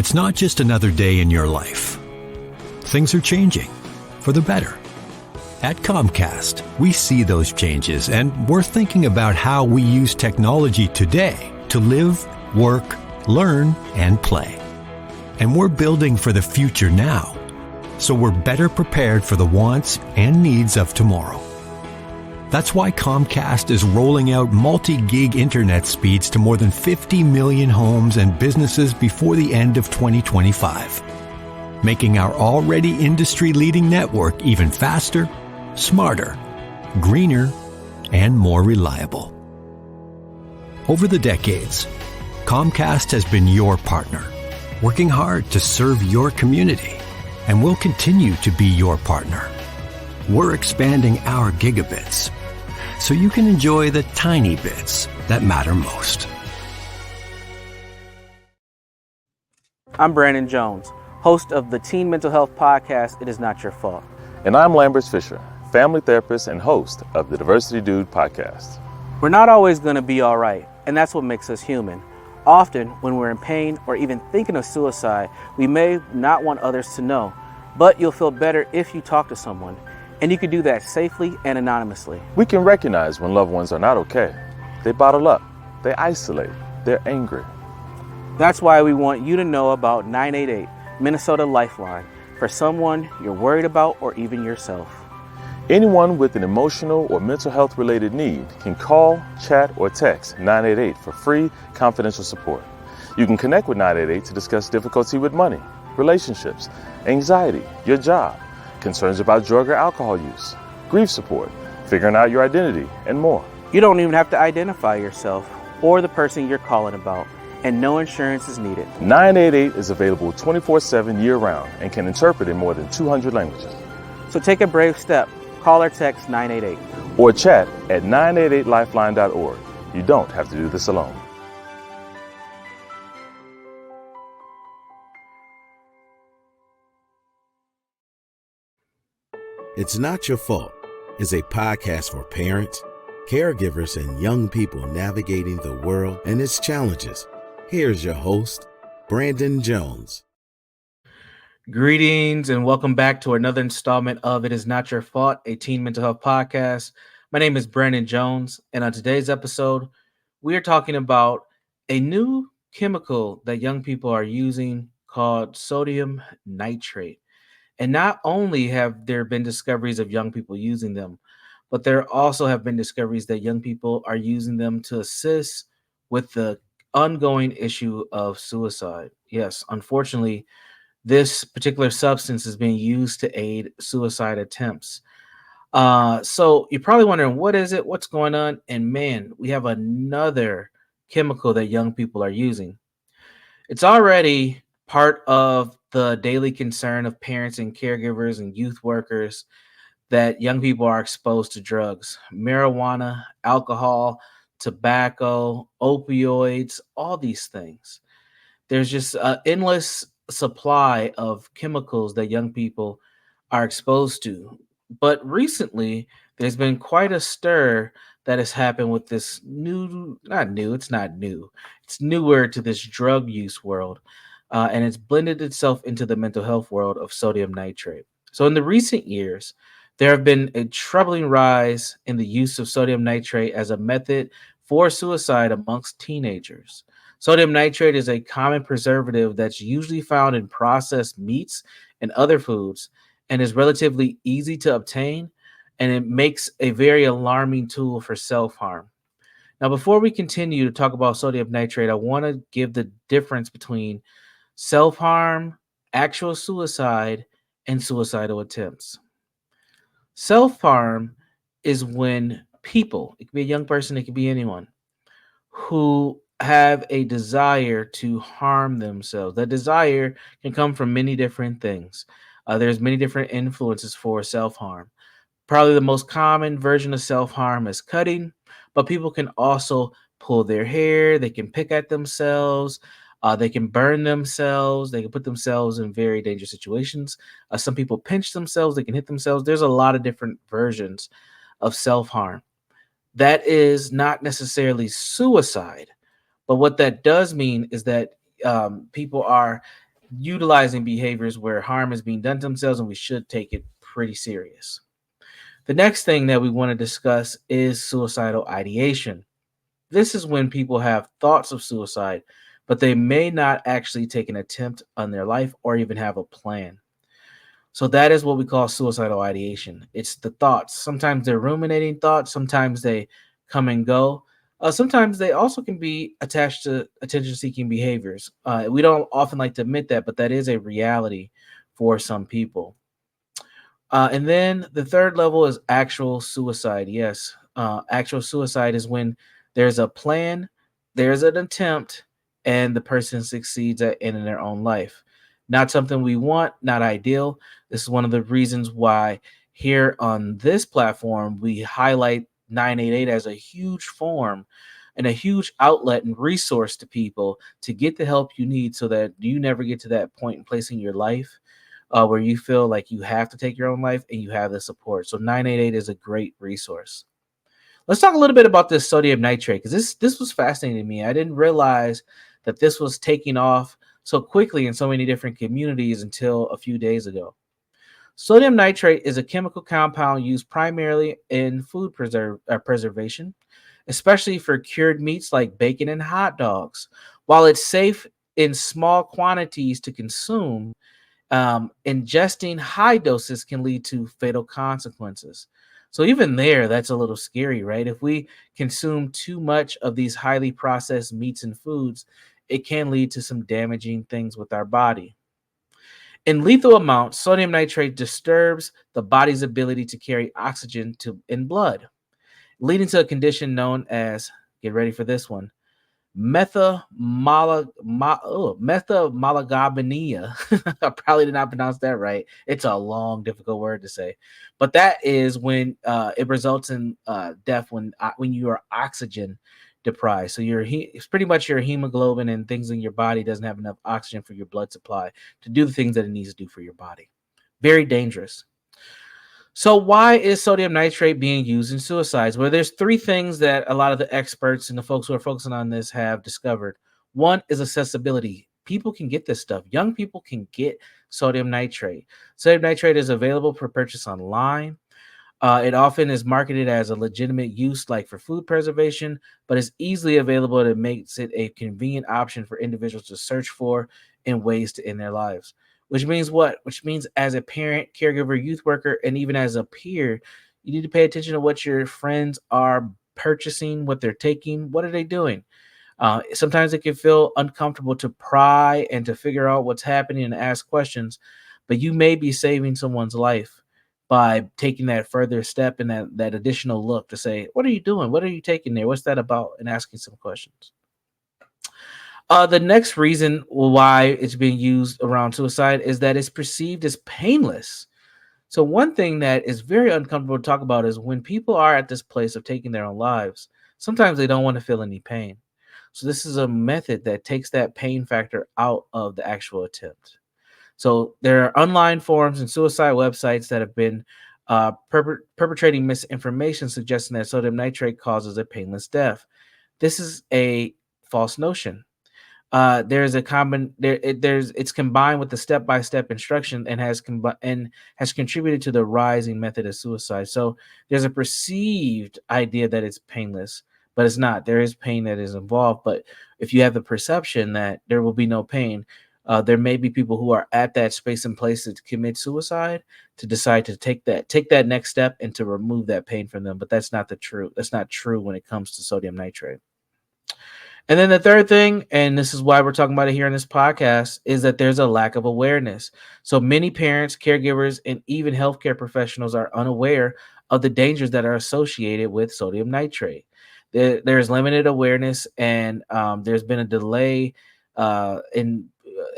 It's not just another day in your life. Things are changing for the better. At Comcast, we see those changes, and we're thinking about how we use technology today to live, work, learn, and play. And we're building for the future now, so we're better prepared for the wants and needs of tomorrow. That's why Comcast is rolling out multi-gig internet speeds to more than 50 million homes and businesses before the end of 2025, making our already industry-leading network even faster, smarter, greener, and more reliable. Over the decades, Comcast has been your partner, working hard to serve your community, and will continue to be your partner. We're expanding our gigabits so you can enjoy the tiny bits that matter most. I'm Brandon Jones, host of the Teen Mental Health podcast, It Is Not Your Fault. And I'm Lambert Fisher, family therapist and host of the Diversity Dude podcast. We're not always going to be all right, and that's what makes us human. Often, when we're in pain or even thinking of suicide, we may not want others to know, but you'll feel better if you talk to someone. And you can do that safely and anonymously. We can recognize when loved ones are not okay. They bottle up, they isolate, they're angry. That's why we want you to know about 988, Minnesota Lifeline, for someone you're worried about or even yourself. Anyone with an emotional or mental health related need can call, chat, or text 988 for free, confidential support. You can connect with 988 to discuss difficulty with money, relationships, anxiety, your job, concerns about drug or alcohol use, grief support, figuring out your identity, and more. You don't even have to identify yourself or the person you're calling about, and no insurance is needed. 988 is available 24/7 year-round and can interpret in more than 200 languages. So take a brave step. Call or text 988. Or chat at 988lifeline.org. You don't have to do this alone. It's Not Your Fault is a podcast for parents, caregivers, and young people navigating the world and its challenges. Here's your host, Brandon Jones. Greetings and welcome back to another installment of It Is Not Your Fault, a teen mental health podcast. My name is Brandon Jones, and on today's episode, we are talking about a new chemical that young people are using called sodium nitrate. And not only have there been discoveries of young people using them, but there also have been discoveries that young people are using them to assist with the ongoing issue of suicide. Yes, unfortunately, this particular substance is being used to aid suicide attempts. So you're probably wondering, what is it? What's going on? And man, we have another chemical that young people are using. It's already part of the daily concern of parents and caregivers and youth workers that young people are exposed to drugs, marijuana, alcohol, tobacco, opioids, all these things. There's just an endless supply of chemicals that young people are exposed to. But recently, there's been quite a stir that has happened with this it's not new. It's newer to this drug use world. And it's blended itself into the mental health world of sodium nitrate. So in the recent years, there have been a troubling rise in the use of sodium nitrate as a method for suicide amongst teenagers. Sodium nitrate is a common preservative that's usually found in processed meats and other foods and is relatively easy to obtain, and it makes a very alarming tool for self-harm. Now, before we continue to talk about sodium nitrate, I want to give the difference between self-harm, actual suicide, and suicidal attempts. Self-harm is when people, it can be a young person, it can be anyone, who have a desire to harm themselves. That desire can come from many different things. There's many different influences for self-harm. Probably the most common version of self-harm is cutting, but people can also pull their hair, they can pick at themselves, they can burn themselves, they can put themselves in very dangerous situations. Some people pinch themselves, they can hit themselves. There's a lot of different versions of self-harm. That is not necessarily suicide, but what that does mean is that people are utilizing behaviors where harm is being done to themselves, and we should take it pretty serious. The next thing that we want to discuss is suicidal ideation. This is when people have thoughts of suicide, but they may not actually take an attempt on their life or even have a plan. So that is what we call suicidal ideation. It's the thoughts. Sometimes they're ruminating thoughts, sometimes they come and go. Sometimes they also can be attached to attention seeking behaviors. We don't often like to admit that, but that is a reality for some people. And then the third level is actual suicide. Yes, actual suicide is when there's a plan, there's an attempt, and the person succeeds at ending their own life. Not something we want, not ideal. This is one of the reasons why here on this platform we highlight 988 as a huge form and a huge outlet and resource to people to get the help you need so that you never get to that point in place in your life where you feel like you have to take your own life and you have the support. So 988 is a great resource. Let's talk a little bit about this sodium nitrate because this was fascinating to me. I didn't realize that this was taking off so quickly in so many different communities until a few days ago. Sodium nitrate is a chemical compound used primarily in food preservation, especially for cured meats like bacon and hot dogs. While it's safe in small quantities to consume, ingesting high doses can lead to fatal consequences. So even there, that's a little scary, right? If we consume too much of these highly processed meats and foods, it can lead to some damaging things with our body. In lethal amounts, sodium nitrate disturbs the body's ability to carry oxygen in blood, leading to a condition known as, get ready for this one, methylmalagomania. I probably did not pronounce that right. It's a long, difficult word to say, but that is when it results in death when you are oxygen deprived. So it's pretty much your hemoglobin and things in your body doesn't have enough oxygen for your blood supply to do the things that it needs to do for your body. Very dangerous. So why is sodium nitrate being used in suicides? Well, there's three things that a lot of the experts and the folks who are focusing on this have discovered. One is accessibility. People can get this stuff. Young people can get sodium nitrate. Sodium nitrate is available for purchase online. It often is marketed as a legitimate use, like for food preservation, but it's easily available and it makes it a convenient option for individuals to search for in ways to end their lives. Which means what? Which means as a parent, caregiver, youth worker, and even as a peer, you need to pay attention to what your friends are purchasing, what they're taking, what are they doing. Sometimes it can feel uncomfortable to pry and to figure out what's happening and ask questions, but you may be saving someone's life by taking that further step and that additional look to say, what are you doing? What are you taking there? What's that about? And asking some questions. The next reason why it's being used around suicide is that it's perceived as painless. So one thing that is very uncomfortable to talk about is when people are at this place of taking their own lives, sometimes they don't want to feel any pain. So this is a method that takes that pain factor out of the actual attempt. So there are online forums and suicide websites that have been perpetrating misinformation suggesting that sodium nitrate causes a painless death. This is a false notion. There's a common there. It's combined with the step-by-step instruction and has contributed to the rising method of suicide. So there's a perceived idea that it's painless, but it's not. There is pain that is involved. But if you have the perception that there will be no pain, there may be people who are at that space and place to commit suicide to decide to take that next step and to remove that pain from them. But that's not true when it comes to sodium nitrate. And then the third thing, and this is why we're talking about it here in this podcast, is that there's a lack of awareness. So many parents, caregivers, and even healthcare professionals are unaware of the dangers that are associated with sodium nitrate. There's limited awareness, and there's been a delay in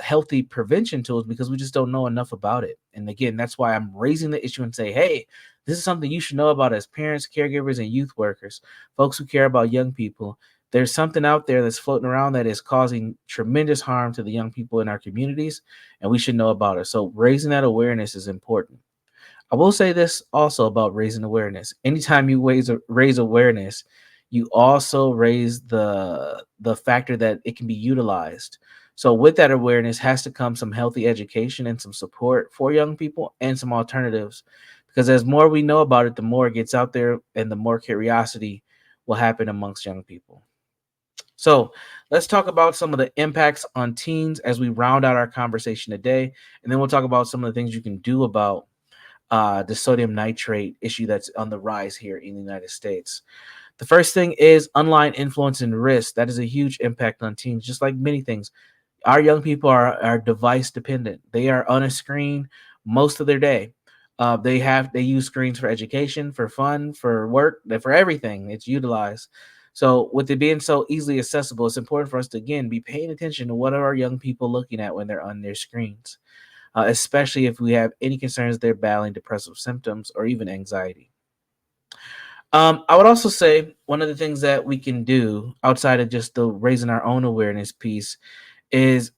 healthy prevention tools because we just don't know enough about it. And again, that's why I'm raising the issue and say, hey, this is something you should know about as parents, caregivers, and youth workers, folks who care about young people. There's something out there that's floating around that is causing tremendous harm to the young people in our communities, and we should know about it. So raising that awareness is important. I will say this also about raising awareness. Anytime you raise awareness, you also raise the factor that it can be utilized. So with that awareness has to come some healthy education and some support for young people and some alternatives. Because as more we know about it, the more it gets out there and the more curiosity will happen amongst young people. So let's talk about some of the impacts on teens as we round out our conversation today. And then we'll talk about some of the things you can do about the sodium nitrate issue that's on the rise here in the United States. The first thing is online influence and risk. That is a huge impact on teens, just like many things. Our young people are device dependent. They are on a screen most of their day. They use screens for education, for fun, for work, for everything. It's utilized. So with it being so easily accessible, it's important for us to again be paying attention to what are our young people looking at when they're on their screens, especially if we have any concerns they're battling depressive symptoms or even anxiety. I would also say one of the things that we can do outside of just the raising our own awareness piece is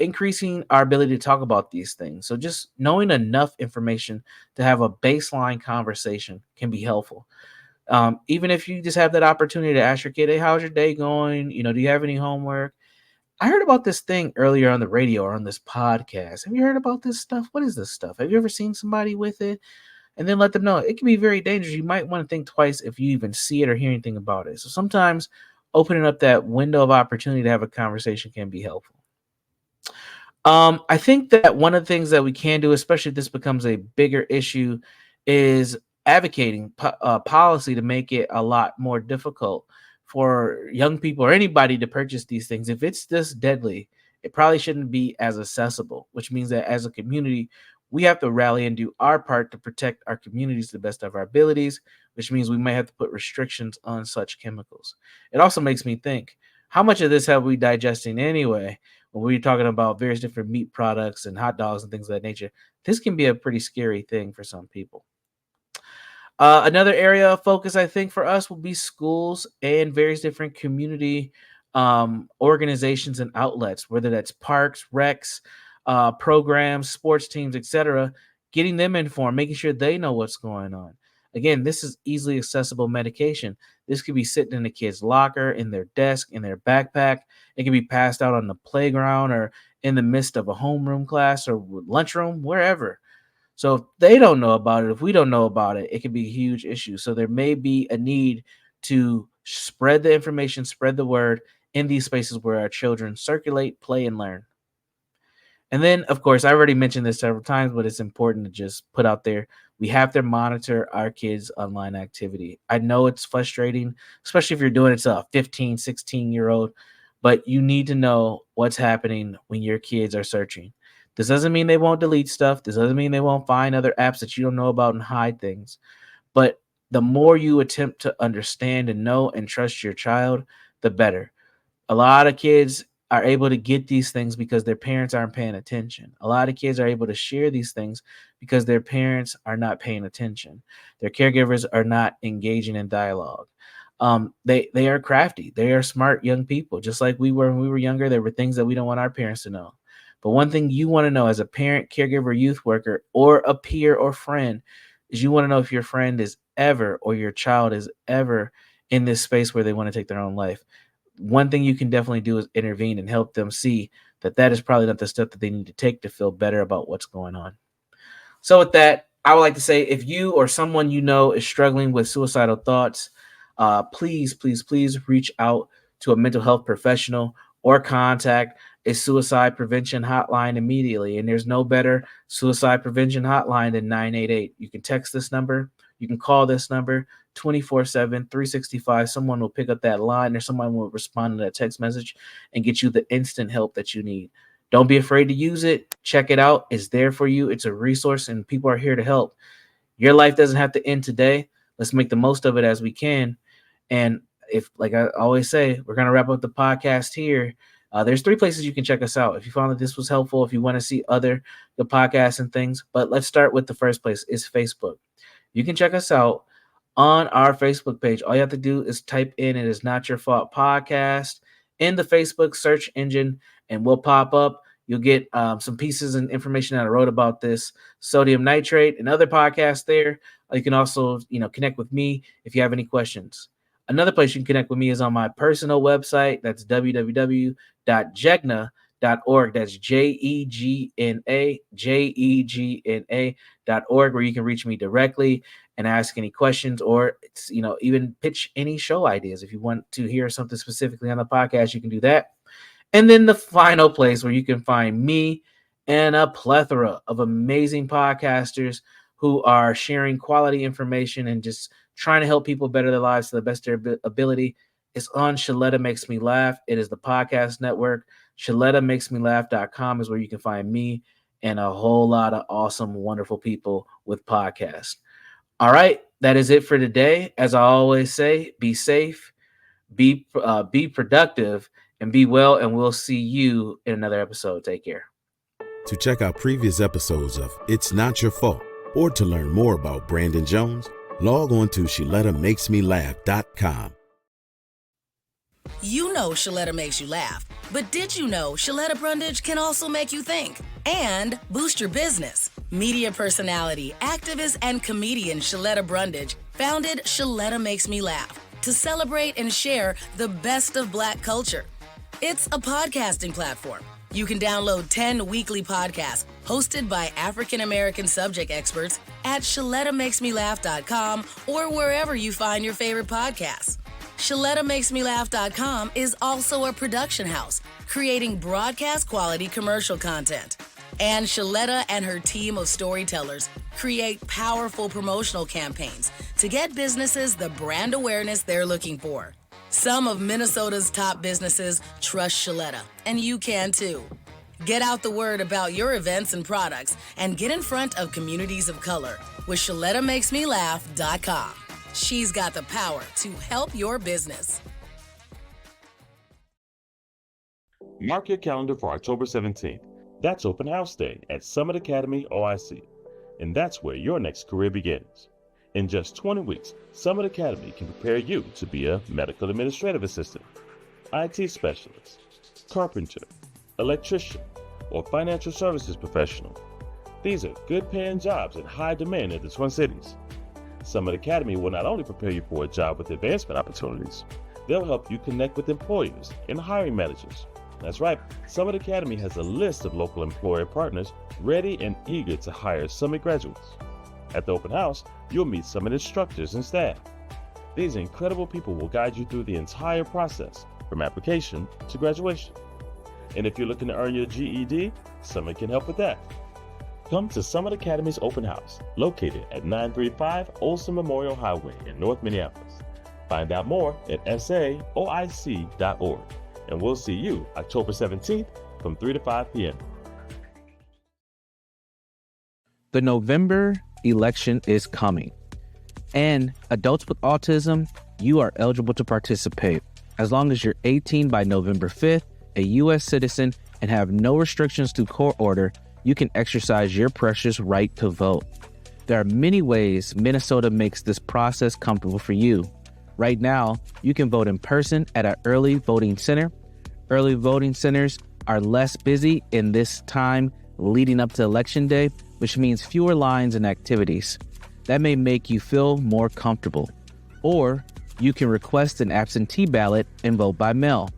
increasing our ability to talk about these things. So just knowing enough information to have a baseline conversation can be helpful. Even if you just have that opportunity to ask your kid, "Hey, how's your day going? Do you have any homework? I heard about this thing earlier on the radio or on this podcast. Have you heard about this stuff? What is this stuff? Have you ever seen somebody with it?" And then let them know it can be very dangerous. You might want to think twice if you even see it or hear anything about it. So sometimes opening up that window of opportunity to have a conversation can be helpful. I think that one of the things that we can do, especially if this becomes a bigger issue, is advocating policy to make it a lot more difficult for young people or anybody to purchase these things. If it's this deadly, it probably shouldn't be as accessible, which means that as a community, we have to rally and do our part to protect our communities to the best of our abilities, which means we might have to put restrictions on such chemicals. It also makes me think, how much of this have we digesting anyway? When we're talking about various different meat products and hot dogs and things of that nature, this can be a pretty scary thing for some people. Another area of focus, I think, for us will be schools and various different community organizations and outlets, whether that's parks, recs, programs, sports teams, etc. Getting them informed, making sure they know what's going on. Again, this is easily accessible medication. This could be sitting in a kid's locker, in their desk, in their backpack. It can be passed out on the playground or in the midst of a homeroom class or lunchroom, wherever. So if they don't know about it, if we don't know about it, it can be a huge issue. So there may be a need to spread the information, spread the word in these spaces where our children circulate, play, and learn. And then, of course, I already mentioned this several times, but it's important to just put out there. We have to monitor our kids' online activity. I know it's frustrating, especially if you're doing it to a 15, 16-year-old, but you need to know what's happening when your kids are searching. This doesn't mean they won't delete stuff. This doesn't mean they won't find other apps that you don't know about and hide things. But the more you attempt to understand and know and trust your child, the better. A lot of kids are able to get these things because their parents aren't paying attention. A lot of kids are able to share these things because their parents are not paying attention. Their caregivers are not engaging in dialogue. They are crafty. They are smart young people, just like we were when we were younger. There were things that we don't want our parents to know. But one thing you want to know as a parent, caregiver, youth worker, or a peer or friend is you want to know if your friend is ever or your child is ever in this space where they want to take their own life. One thing you can definitely do is intervene and help them see that that is probably not the step that they need to take to feel better about what's going on. So with that, I would like to say if you or someone you know is struggling with suicidal thoughts, please, please, please reach out to a mental health professional or contact a suicide prevention hotline immediately. And there's no better suicide prevention hotline than 988. You can text this number. You can call this number 24/7, 365. Someone will pick up that line or someone will respond to that text message and get you the instant help that you need. Don't be afraid to use it. Check it out. It's there for you. It's a resource and people are here to help. Your life doesn't have to end today. Let's make the most of it as we can. And if, like I always say, we're going to wrap up the podcast here. There's 3 places you can check us out. If you found that this was helpful, if you want to see the podcasts and things, but let's start with the first place is Facebook. You can check us out on our Facebook page. All you have to do is type in "It Is Not Your Fault Podcast" in the Facebook search engine, and we'll pop up. You'll get some pieces and information that I wrote about this sodium nitrate and other podcasts there. You can also, connect with me if you have any questions. Another place you can connect with me is on my personal website. That's www.jegna.org. That's JEGNA.org, where you can reach me directly and ask any questions, or even pitch any show ideas. If you want to hear something specifically on the podcast, you can do that. And then the final place where you can find me and a plethora of amazing podcasters who are sharing quality information and just trying to help people better their lives to the best of their ability is on Sheleta Makes Me Laugh. It is the podcast network. SheletaMakesMeLaugh.com is where you can find me and a whole lot of awesome, wonderful people with podcasts. All right, that is it for today. As I always say, be safe, be productive, and be well, and we'll see you in another episode. Take care. To check out previous episodes of It's Not Your Fault, or to learn more about Brandon Jones, log on to SheletaMakesMeLaugh.com. You know Sheleta makes you laugh, but did you know Sheleta Brundage can also make you think and boost your business? Media personality, activist, and comedian Sheleta Brundage founded Sheleta Makes Me Laugh to celebrate and share the best of Black culture. It's a podcasting platform. You can download 10 weekly podcasts hosted by African-American subject experts at SheletaMakesMeLaugh.com or wherever you find your favorite podcasts. SheletaMakesMeLaugh.com is also a production house, creating broadcast quality commercial content. And Sheleta and her team of storytellers create powerful promotional campaigns to get businesses the brand awareness they're looking for. Some of Minnesota's top businesses trust Sheleta, and you can too. Get out the word about your events and products and get in front of communities of color with SheletaMakesMeLaugh.com. She's got the power to help your business. Mark your calendar for October 17th. That's Open House Day at Summit Academy OIC. And that's where your next career begins. In just 20 weeks, Summit Academy can prepare you to be a medical administrative assistant, IT specialist, carpenter, electrician, or financial services professional. These are good paying jobs in high demand in the Twin Cities. Summit Academy will not only prepare you for a job with advancement opportunities, they'll help you connect with employers and hiring managers. That's right, Summit Academy has a list of local employer partners ready and eager to hire Summit graduates. At the open house, you'll meet Summit instructors and staff. These incredible people will guide you through the entire process, from application to graduation. And if you're looking to earn your GED, Summit can help with that. Come to Summit Academy's open house, located at 935 Olson Memorial Highway in North Minneapolis. Find out more at saoic.org. And we'll see you October 17th from 3 to 5 p.m. The November election is coming, and adults with autism, you are eligible to participate as long as you're 18 by November 5th, a U.S. citizen, and have no restrictions to court order. You can exercise your precious right to vote. There are many ways Minnesota makes this process comfortable for you. Right now, you can vote in person at an early voting center. Early voting centers are less busy in this time leading up to Election Day, which means fewer lines and activities. That may make you feel more comfortable. Or you can request an absentee ballot and vote by mail.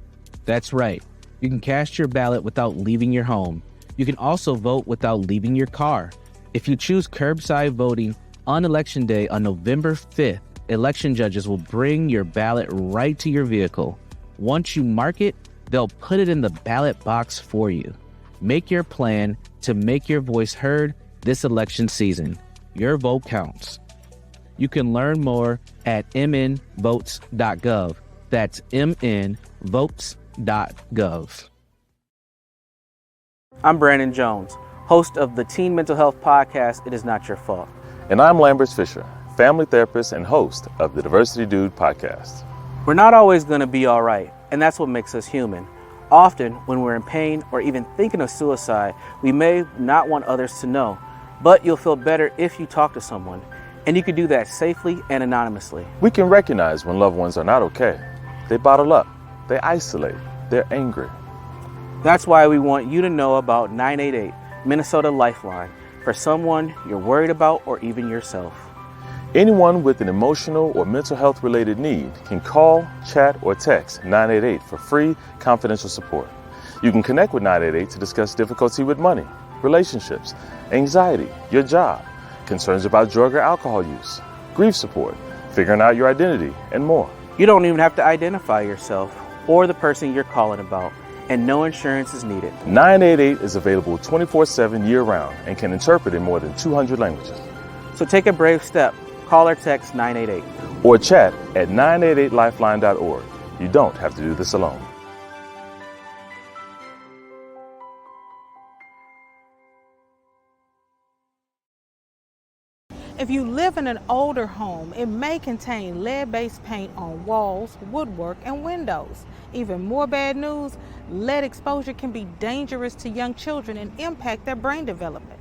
That's right. You can cast your ballot without leaving your home. You can also vote without leaving your car. If you choose curbside voting on Election Day on November 5th, election judges will bring your ballot right to your vehicle. Once you mark it, they'll put it in the ballot box for you. Make your plan to make your voice heard this election season. Your vote counts. You can learn more at mnvotes.gov. That's mnvotes.gov. I'm Brandon Jones, host of the Teen Mental Health Podcast, It Is Not Your Fault. And I'm Lambert Fisher, family therapist and host of the Diversity Dude podcast. We're not always going to be all right, and that's what makes us human. Often, when we're in pain or even thinking of suicide, we may not want others to know, but you'll feel better if you talk to someone, and you can do that safely and anonymously. We can recognize when loved ones are not okay. They bottle up, they isolate, they're angry. That's why we want you to know about 988 Minnesota Lifeline for someone you're worried about or even yourself. Anyone with an emotional or mental health related need can call, chat, or text 988 for free, confidential support. You can connect with 988 to discuss difficulty with money, relationships, anxiety, your job, concerns about drug or alcohol use, grief support, figuring out your identity, and more. You don't even have to identify yourself or the person you're calling about, and no insurance is needed. 988 is available 24/7 year-round and can interpret in more than 200 languages. So take a brave step. Call or text 988. Or chat at 988lifeline.org. You don't have to do this alone. If you live in an older home, it may contain lead-based paint on walls, woodwork, and windows. Even more bad news, lead exposure can be dangerous to young children and impact their brain development.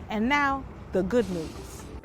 And now, the good news.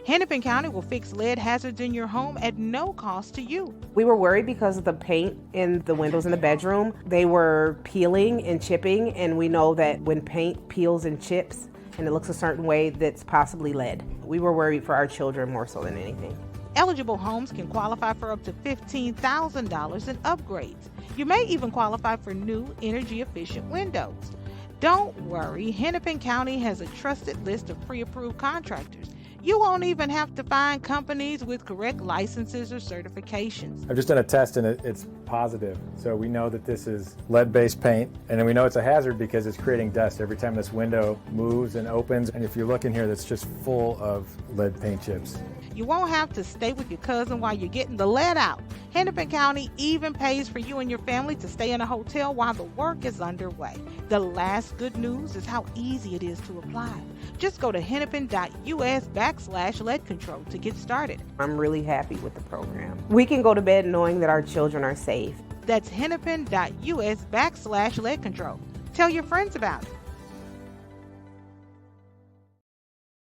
Hennepin County will fix lead hazards in your home at no cost to you. We were worried because of the paint in the windows in the bedroom. They were peeling and chipping, and we know that when paint peels and chips and it looks a certain way, that's possibly lead. We were worried for our children more so than anything. Eligible homes can qualify for up to $15,000 in upgrades. You may even qualify for new energy-efficient windows. Don't worry, Hennepin County has a trusted list of pre-approved contractors. You won't even have to find companies with correct licenses or certifications. I've just done a test and it's positive. So we know that this is lead-based paint, and then we know it's a hazard because it's creating dust every time this window moves and opens. And if you look in here, that's just full of lead paint chips. You won't have to stay with your cousin while you're getting the lead out. Hennepin County even pays for you and your family to stay in a hotel while the work is underway. The last good news is how easy it is to apply. Just go to hennepin.us/lead control to get started. I'm really happy with the program. We can go to bed knowing that our children are safe. That's hennepin.us/lead control. Tell your friends about it.